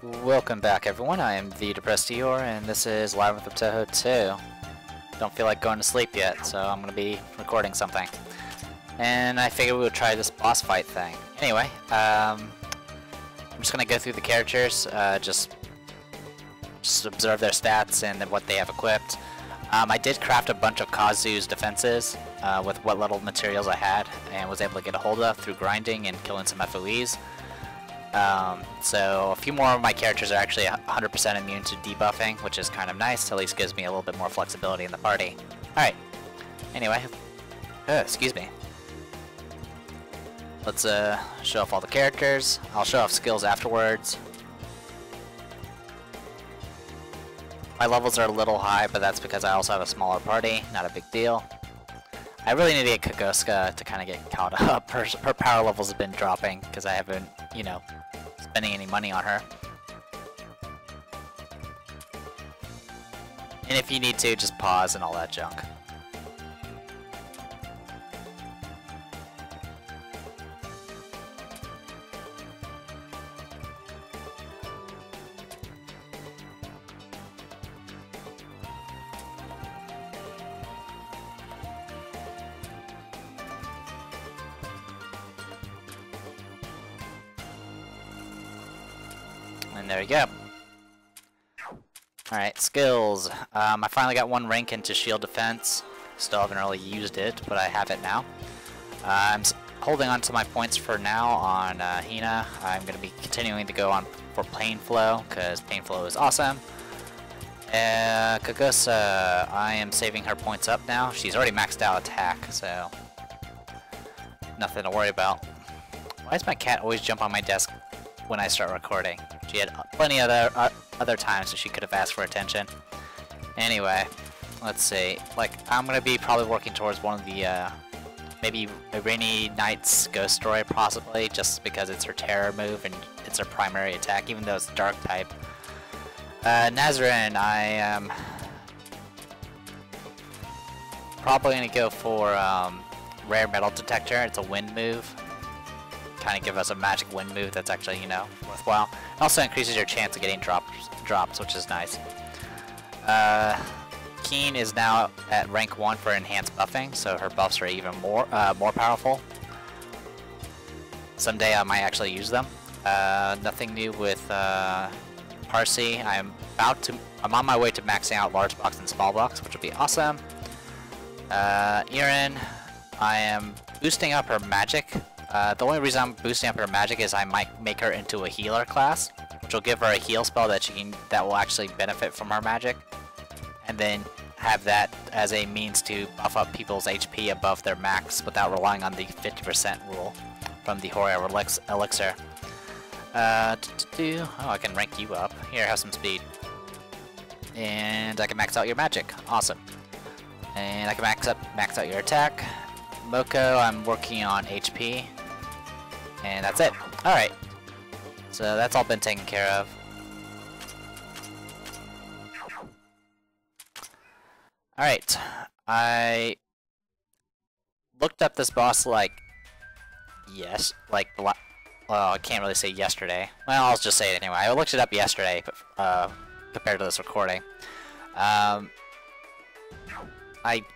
Welcome back everyone, I am the Depressed Eeyore, and this is Labyrinth of Touhou 2. Don't feel like going to sleep yet, so I'm going to be recording something. And I figured we would try this boss fight thing. Anyway, I'm just going to go through the characters, just observe their stats and what they have equipped. I did craft a bunch of Kazu's defenses with what little materials I had, and was able to get a hold of through grinding and killing some FOEs. So a few more of my characters are actually 100% immune to debuffing, which is kind of nice. At least gives me a little bit more flexibility in the party. Alright, anyway, excuse me. Let's show off all the characters. I'll show off skills afterwards. My levels are a little high, but that's because I also have a smaller party, not a big deal. I really need to get Kagoska to kind of get caught up. Her power levels have been dropping because I haven't, you know, spending any money on her. And if you need to, just pause and all that junk. And there you go. Alright, skills. I finally got one rank into shield defense. Still haven't really used it, but I have it now. I'm holding on to my points for now on Hina. I'm going to be continuing to go on for Pain Flow, because Pain Flow is awesome. Kagosa, I am saving her points up now. She's already maxed out attack, so nothing to worry about. Why does my cat always jump on my desk when I start recording? She had plenty of other times that she could have asked for attention. Anyway, let's see. Like, I'm gonna be probably working towards one of the maybe a Rainy Night's Ghost Story, possibly, just because it's her terror move and it's her primary attack, even though it's dark type. Nazarin, I am probably gonna go for Rare Metal Detector. It's a wind move. Kind of give us a magic wind move that's actually, you know, worthwhile. It also increases your chance of getting drops, which is nice. Keen is now at rank 1 for enhanced buffing, so her buffs are even more powerful. Someday I might actually use them. Nothing new with Parsi. I'm on my way to maxing out large box and small box, which will be awesome. Erin, I am boosting up her magic. The only reason I'm boosting up her magic is I might make her into a healer class, which will give her a heal spell that that will actually benefit from her magic, and then have that as a means to buff up people's HP above their max without relying on the 50% rule from the Horror Elixir. Oh, I can rank you up. Here, have some speed. And I can max out your magic. Awesome. And I can max out your attack. Moko, I'm working on HP. And that's it. Alright. So that's all been taken care of. Alright. I looked up this boss like... well, I can't really say yesterday. Well, I'll just say it anyway. I looked it up yesterday, compared to this recording. I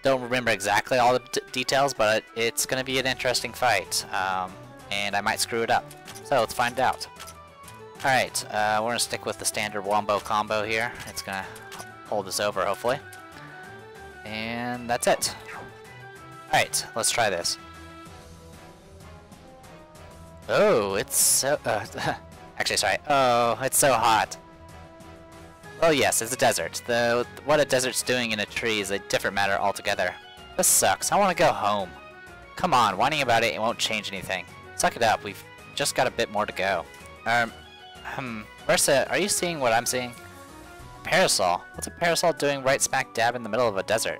don't remember exactly all the details, but it's going to be an interesting fight. And I might screw it up. So let's find out. Alright, we're going to stick with the standard wombo combo here. It's going to hold us over, hopefully. And that's it. Alright, let's try this. Oh, it's so... actually, sorry. Oh, it's so hot. Oh yes, it's a desert. What a desert's doing in a tree is a different matter altogether. This sucks. I want to go home. Come on, whining about it won't change anything. Suck it up, we've just got a bit more to go. Ursa, are you seeing what I'm seeing? Parasol? What's a parasol doing right smack dab in the middle of a desert?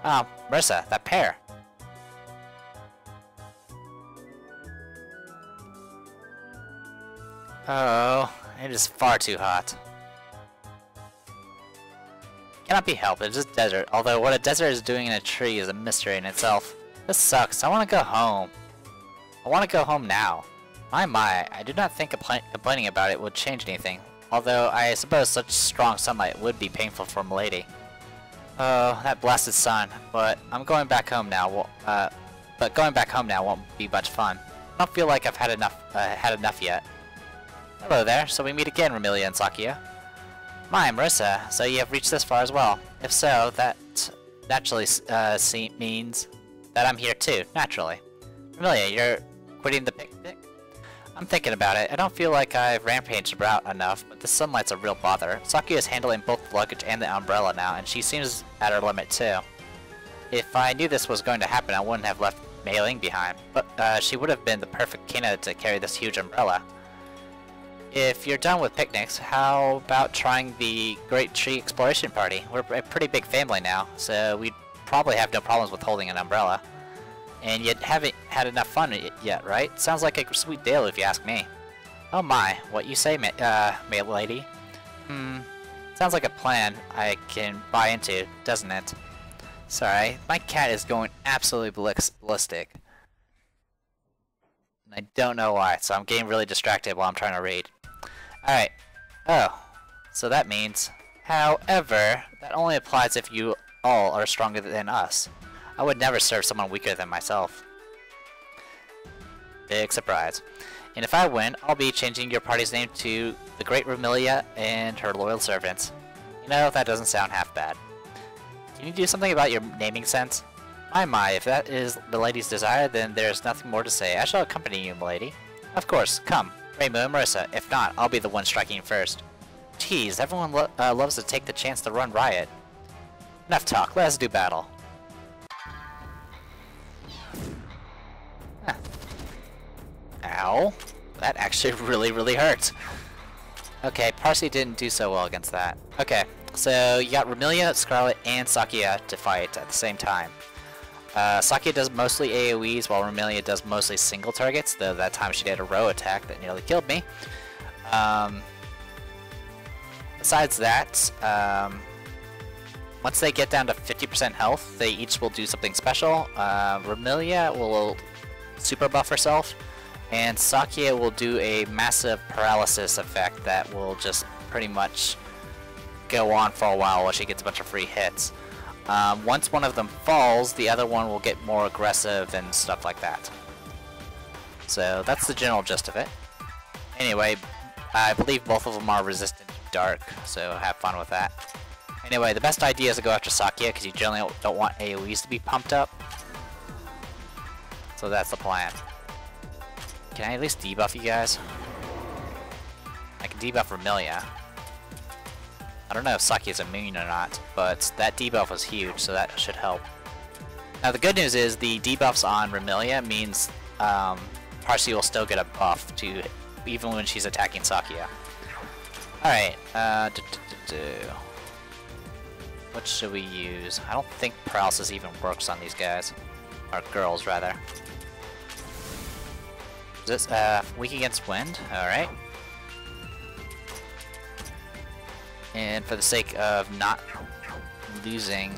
Oh, Ursa, that pear. Oh, it is far too hot. Cannot be helped, it's just desert. Although what a desert is doing in a tree is a mystery in itself. This sucks, I want to go home. I want to go home now. My, I do not think complaining about it would change anything. Although I suppose such strong sunlight would be painful for Milady. Oh, that blasted sun. But I'm going back home now. But going back home now won't be much fun. I don't feel like I've had enough yet. Hello there. So we meet again, Remilia and Sakuya. My, Marissa. So you have reached this far as well. If so, that naturally means that I'm here too. Naturally. Remilia, you're quitting the picnic? I'm thinking about it. I don't feel like I've rampaged about enough, but the sunlight's a real bother. Sakuya is handling both the luggage and the umbrella now, and she seems at her limit too. If I knew this was going to happen, I wouldn't have left Mei Ling behind, but she would have been the perfect candidate to carry this huge umbrella. If you're done with picnics, how about trying the Great Tree Exploration Party? We're a pretty big family now, so we'd probably have no problems with holding an umbrella. And you haven't had enough fun yet, right? Sounds like a sweet deal if you ask me. Oh my, what you say, lady? Sounds like a plan I can buy into, doesn't it? Sorry, my cat is going absolutely ballistic. And I don't know why, so I'm getting really distracted while I'm trying to read. Alright. Oh, so that means... However, that only applies if you all are stronger than us. I would never serve someone weaker than myself. Big surprise. And if I win, I'll be changing your party's name to the Great Remilia and her loyal servants. You know, that doesn't sound half bad. Can you do something about your naming sense? My, if that is Milady's desire, then there's nothing more to say. I shall accompany you, Milady. Of course, come. Reimu and Marissa. If not, I'll be the one striking first. Jeez, everyone loves to take the chance to run riot. Enough talk, let us do battle. Huh. Ow. That actually really hurt. Okay, Parsi didn't do so well against that. Okay, so you got Remilia, Scarlet, and Sakuya to fight at the same time. Sakuya does mostly AoEs, while Remilia does mostly single targets, though that time she did a row attack that nearly killed me. Besides that, once they get down to 50% health, they each will do something special. Remilia will super buff herself, and Sakuya will do a massive paralysis effect that will just pretty much go on for a while she gets a bunch of free hits. Once one of them falls, the other one will get more aggressive and stuff like that. So that's the general gist of it. Anyway, I believe both of them are resistant to dark, so have fun with that. Anyway, the best idea is to go after Sakuya because you generally don't want AoEs to be pumped up. So that's the plan. Can I at least debuff you guys? I can debuff Remilia. I don't know if Sakuya's immune or not, but that debuff was huge, so that should help. Now the good news is the debuffs on Remilia means Parsi will still get a buff to even when she's attacking Sakuya. Alright, what should we use? I don't think Paralysis even works on these guys. Or girls, rather. Is this weak against wind? Alright. And for the sake of not losing...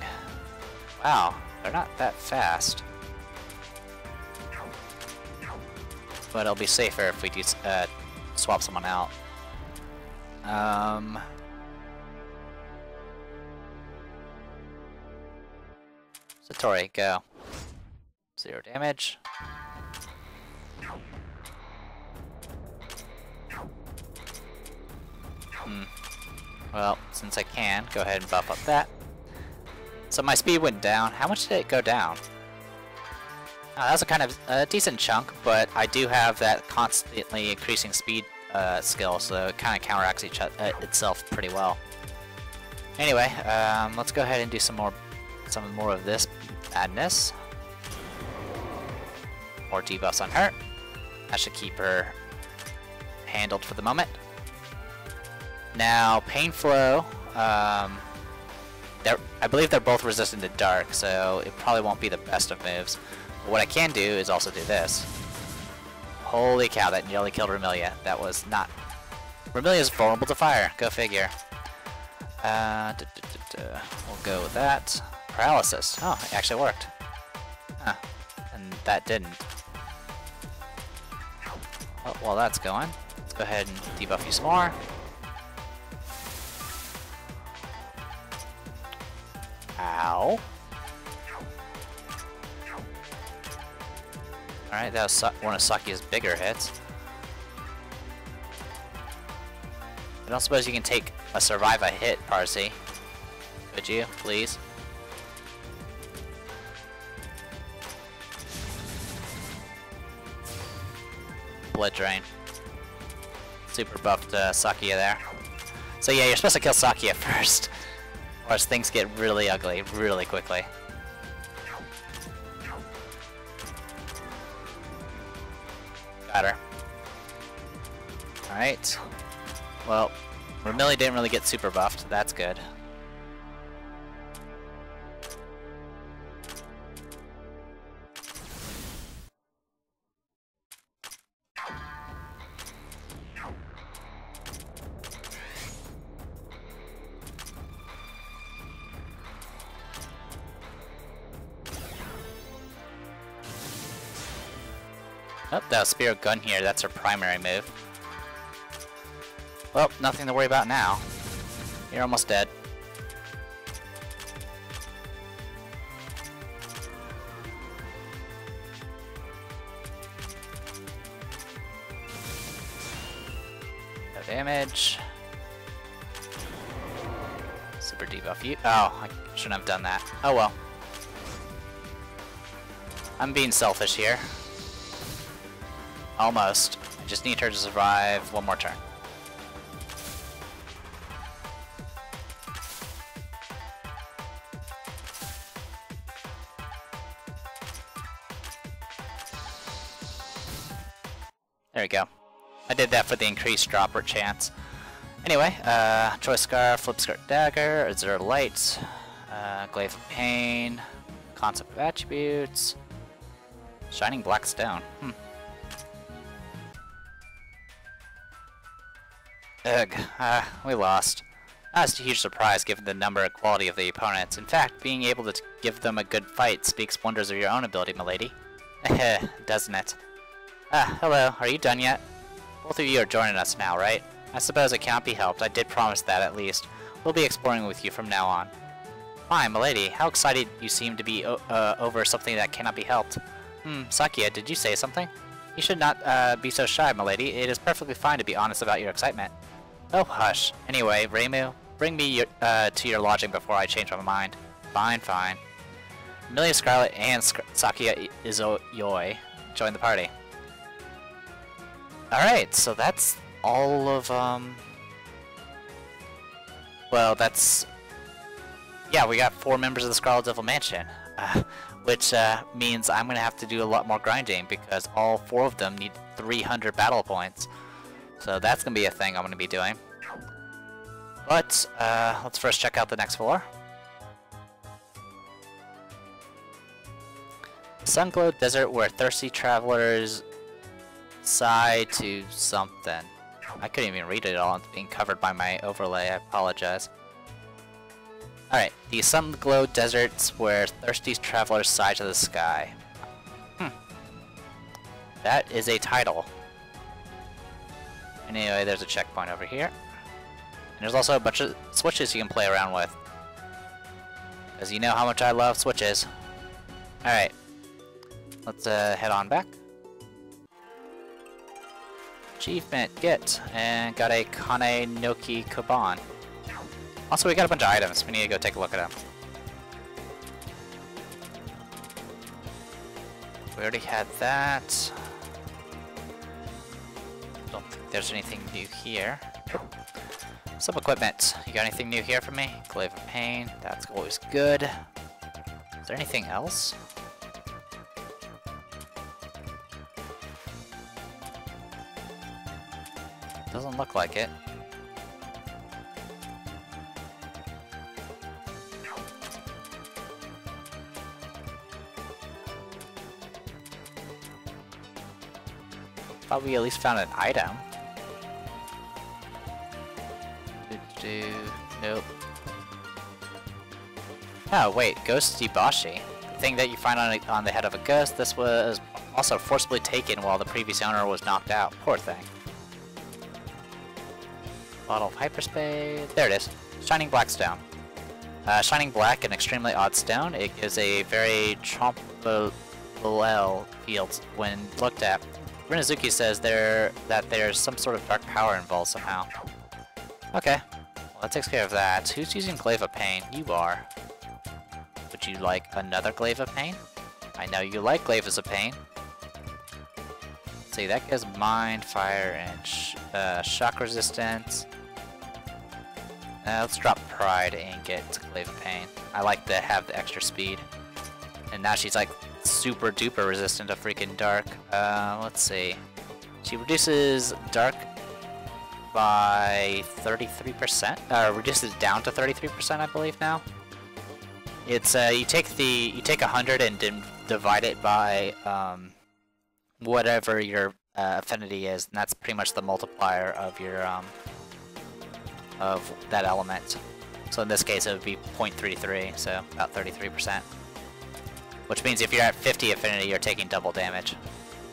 Wow, they're not that fast. But it'll be safer if we do swap someone out. Satori, go. 0 damage. Well, since I can, go ahead and buff up that. So my speed went down. How much did it go down? That was a kind of decent chunk, but I do have that constantly increasing speed skill, so it kind of counteracts itself pretty well. Anyway, let's go ahead and do some more of this madness. More debuffs on her. That should keep her handled for the moment. Now, Pain Flow, I believe they're both resistant to Dark, so it probably won't be the best of moves. But what I can do is also do this. Holy cow, that nearly killed Remilia. That was not... Remilia's vulnerable to fire, go figure. We'll go with that. Paralysis. Oh, it actually worked. Huh. And that didn't. Oh, while that's going, let's go ahead and debuff you some more. Ow. Alright, that was one of Sakuya's bigger hits. I don't suppose you can survive a hit, Parsi. Could you, please? Blood drain. Super buffed Sakuya there. So yeah, you're supposed to kill Sakuya first, or else things get really ugly really quickly. Got her. Alright. Well, Remilia didn't really get super buffed. That's good. Oh, that was Spirit Gun here. That's her primary move. Well, nothing to worry about now. You're almost dead. No damage. Super debuff you. Oh, I shouldn't have done that. Oh well. I'm being selfish here. Almost. I just need her to survive one more turn. There we go. I did that for the increased dropper chance. Anyway, Choice Scar, Flip Skirt Dagger, Azure Light, Glaive of Pain, Concept of Attributes, Shining Black Stone. Ugh, we lost. That's a huge surprise given the number and quality of the opponents. In fact, being able to give them a good fight speaks wonders of your own ability, milady. Doesn't it? Hello, are you done yet? Both of you are joining us now, right? I suppose it can't be helped, I did promise that at least. We'll be exploring with you from now on. My, milady, how excited you seem to be over something that cannot be helped. Sakuya, did you say something? You should not be so shy, milady. It is perfectly fine to be honest about your excitement. Oh, hush. Anyway, Reimu, bring me to your lodging before I change my mind. Fine, fine. Remilia Scarlet and Sakuya Izayoi join the party. Alright, so that's all of, well, that's... Yeah, we got 4 members of the Scarlet Devil Mansion. Which means I'm going to have to do a lot more grinding because all 4 of them need 300 battle points. So that's going to be a thing I'm going to be doing. But let's first check out the next floor. Sunglow Desert where thirsty travelers sigh to something. I couldn't even read it all. It's being covered by my overlay. I apologize. Alright, the Sunglow Deserts where thirsty travelers sigh to the sky. That is a title. Anyway, there's a checkpoint over here. And there's also a bunch of switches you can play around with. Because you know how much I love switches. Alright. Let's head on back. Achievement, get. And got a Kane Noki Kaban. Also, we got a bunch of items. We need to go take a look at them. We already had that. Don't think there's anything new here. Some equipment. You got anything new here for me? Glaive of Pain. That's always good. Is there anything else? Doesn't look like it. Thought we at least found an item. Nope. Oh wait, Ghost Ibashi. The thing that you find on the head of a ghost. This was also forcibly taken while the previous owner was knocked out. Poor thing. Bottle of Hyperspace. There it is. Shining Blackstone. Shining Black, an extremely odd stone. It gives a very trompolel field when looked at. Rinazuki says that there's some sort of dark power involved somehow. Okay, well, that takes care of that. Who's using Glaive of Pain? You are. Would you like another Glaive of Pain? I know you like Glaives of Pain. Let's see, that gives Mind, Fire, and Shock Resistance. Let's drop Pride and get Glaive of Pain. I like to have the extra speed. And now she's like super duper resistant to freaking Dark. Let's see. She reduces Dark by 33%. Reduces it down to 33%, I believe now. It's you take 100 and divide it by whatever your affinity is, and that's pretty much the multiplier of your of that element. So in this case it would be 0.33, so about 33%. Which means if you're at 50 affinity, you're taking double damage.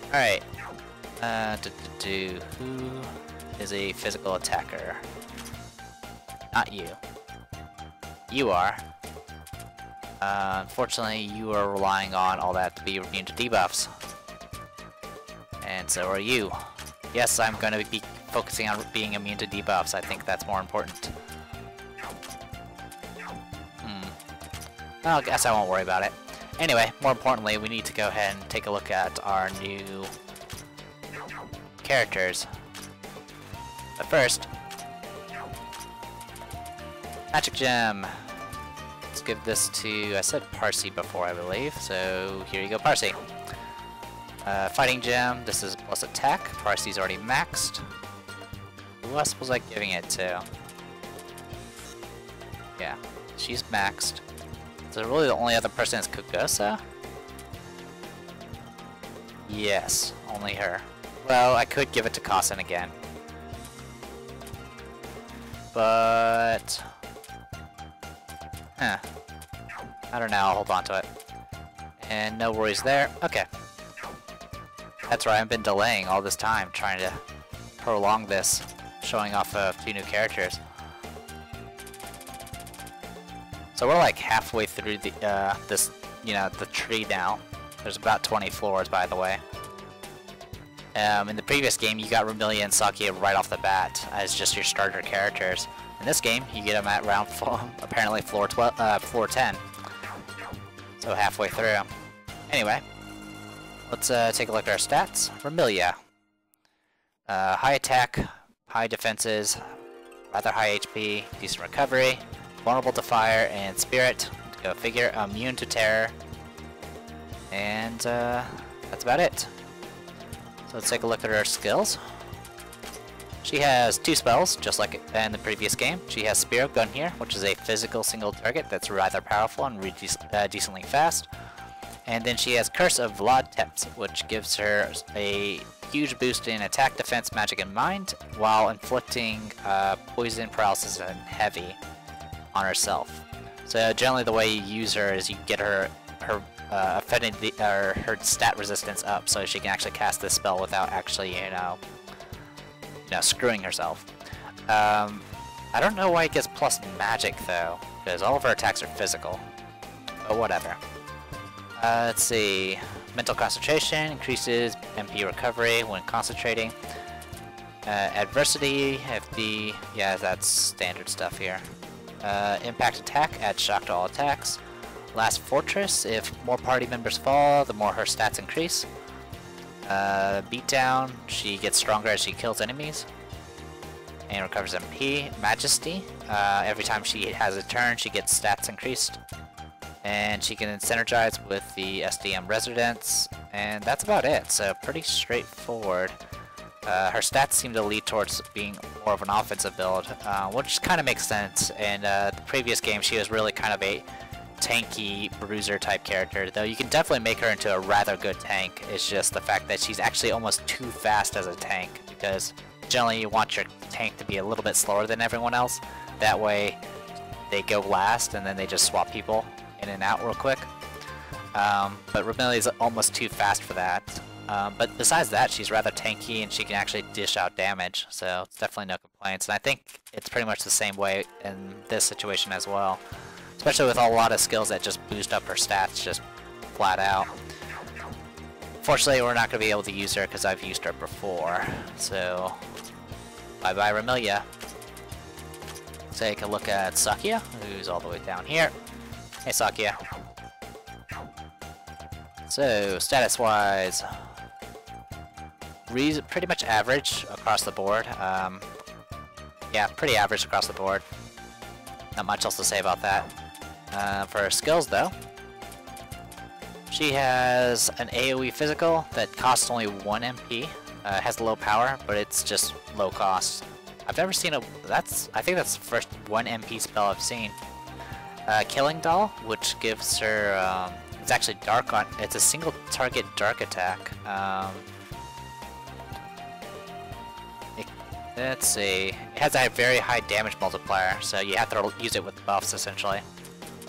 Alright. Who is a physical attacker? Not you. You are. Unfortunately, you are relying on all that to be immune to debuffs. And so are you. Yes, I'm going to be focusing on being immune to debuffs. I think that's more important. Well, I guess I won't worry about it. Anyway, more importantly, we need to go ahead and take a look at our new characters. But first, Magic Gem. Let's give this to, I said Parsi before, I believe, so here you go, Parsi. Fighting Gem, this is plus attack. Parsi's already maxed. Who else was I giving it to? Yeah, she's maxed. So really the only other person is Kugosa? Yes, only her. Well, I could give it to Kasen again. But... I don't know, I'll hold on to it. And no worries there. Okay. That's right, I've been delaying all this time, trying to prolong this, showing off a few new characters. So we're like halfway through the this, the tree now. There's about 20 floors, by the way. In the previous game, you got Remilia and Sakuya right off the bat as just your starter characters. In this game, you get them at round apparently floor 10. So halfway through. Anyway, let's take a look at our stats. Remilia. High attack, high defenses, rather high HP, decent recovery, vulnerable to fire and spirit. Go figure. Immune to terror. And that's about it. So let's take a look at her skills. She has 2 spells, just like in the previous game. She has Spirit Gun here, which is a physical single target that's rather powerful and decently fast. And then she has Curse of Vlad Teps, which gives her a huge boost in attack, defense, magic, and mind, while inflicting poison, paralysis, and heavy on herself. So generally the way you use her is you get her affinity, or her stat resistance up, so she can actually cast this spell without actually, screwing herself. I don't know why it gets plus magic though, because all of her attacks are physical. But whatever. Let's see. Mental concentration increases MP recovery when concentrating. Adversity, FD, yeah, that's standard stuff here. Impact attack, adds shock to all attacks. Last Fortress, if more party members fall, the more her stats increase. Beatdown, she gets stronger as she kills enemies. And recovers MP. Majesty, every time she has a turn, she gets stats increased. And she can synergize with the SDM Residence. And that's about it, so pretty straightforward. Her stats seem to lead towards being more of an offensive build, which kind of makes sense. In the previous game, she was really kind of a tanky bruiser type character, though you can definitely make her into a rather good tank. It's just the fact that she's actually almost too fast as a tank, because generally you want your tank to be a little bit slower than everyone else. That way they go last and then they just swap people in and out real quick. But Remilia is almost too fast for that. But besides that, she's rather tanky and she can actually dish out damage, so it's definitely no complaints. And I think it's pretty much the same way in this situation as well. Especially with a lot of skills that just boost up her stats just flat out. Fortunately, we're not going to be able to use her because I've used her before. So, bye-bye Remilia. Take a look at Sakuya, who's all the way down here. Hey Sakuya. So, status-wise, pretty much average across the board. Yeah, pretty average across the board. Not much else to say about that. For her skills, though, she has an AoE physical that costs only 1 MP. Has low power, but it's just low cost. I've never seen a... I think that's the first 1 MP spell I've seen. Killing Doll, which gives her... it's actually dark on... It's a single target dark attack. Let's see. It has a very high damage multiplier, so you have to use it with buffs, essentially.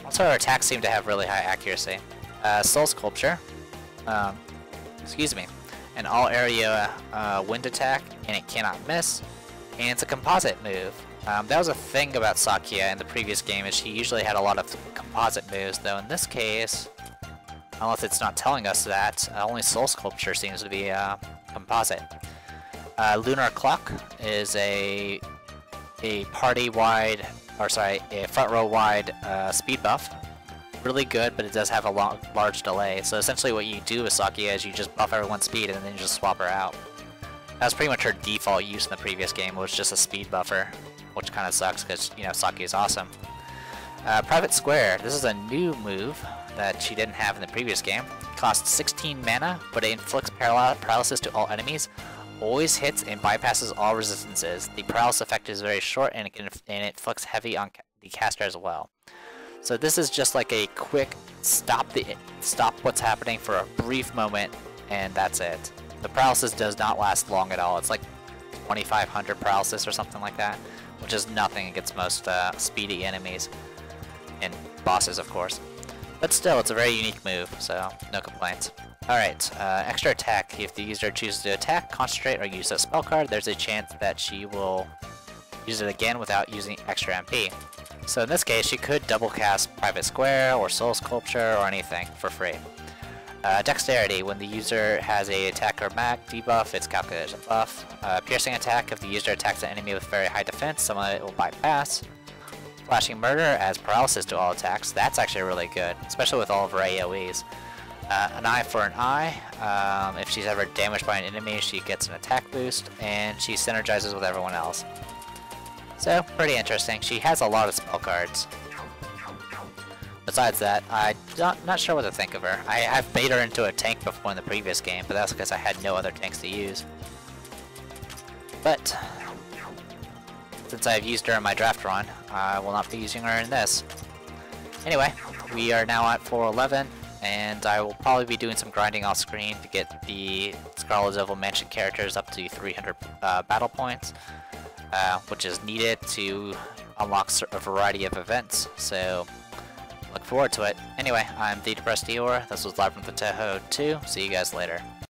Also, her attacks seem to have really high accuracy. Soul Sculpture. Excuse me. An all-area wind attack, and it cannot miss. And it's a composite move. That was a thing about Sakuya in the previous game, is she usually had a lot of composite moves, though in this case, unless it's not telling us that, only Soul Sculpture seems to be composite. Lunar Clock is a party-wide, or sorry, a front-row-wide speed buff. Really good, but it does have a large delay. So essentially what you do with Sakuya is you just buff everyone's speed and then you just swap her out. That was pretty much her default use in the previous game, was just a speed buffer, which kind of sucks because, you know, Sakuya is awesome. Private Square. This is a new move that she didn't have in the previous game. Costs 16 mana, but it inflicts paralysis to all enemies. Always hits and bypasses all resistances. The paralysis effect is very short, and it inflicts heavy on the caster as well. So this is just like a quick stop what's happening for a brief moment, and that's it. The paralysis does not last long at all. It's like 2500 paralysis or something like that, which is nothing against most speedy enemies and bosses, of course. But still, it's a very unique move, so no complaints. Alright, extra attack. If the user chooses to attack, concentrate, or use a spell card, there's a chance that she will use it again without using extra MP. So in this case, she could double cast Private Square or Soul Sculpture or anything for free. Dexterity. When the user has a attack or mag debuff, it's calculated as a buff. Piercing attack. If the user attacks an enemy with very high defense, some of it will bypass. Flashing Murder adds paralysis to all attacks. That's actually really good, especially with all of her AoEs. An eye for an eye. If she's ever damaged by an enemy, she gets an attack boost, and she synergizes with everyone else. So, pretty interesting. She has a lot of spell cards. Besides that, I'm not sure what to think of her. I've made her into a tank before in the previous game, but that's because I had no other tanks to use. But, since I've used her in my draft run, I will not be using her in this. Anyway, we are now at 411, and I will probably be doing some grinding off screen to get the Scarlet Devil Mansion characters up to 300 battle points. Which is needed to unlock a variety of events, so look forward to it. Anyway, I'm the Depressed Eeyore. This was live from the Touhou 2. See you guys later.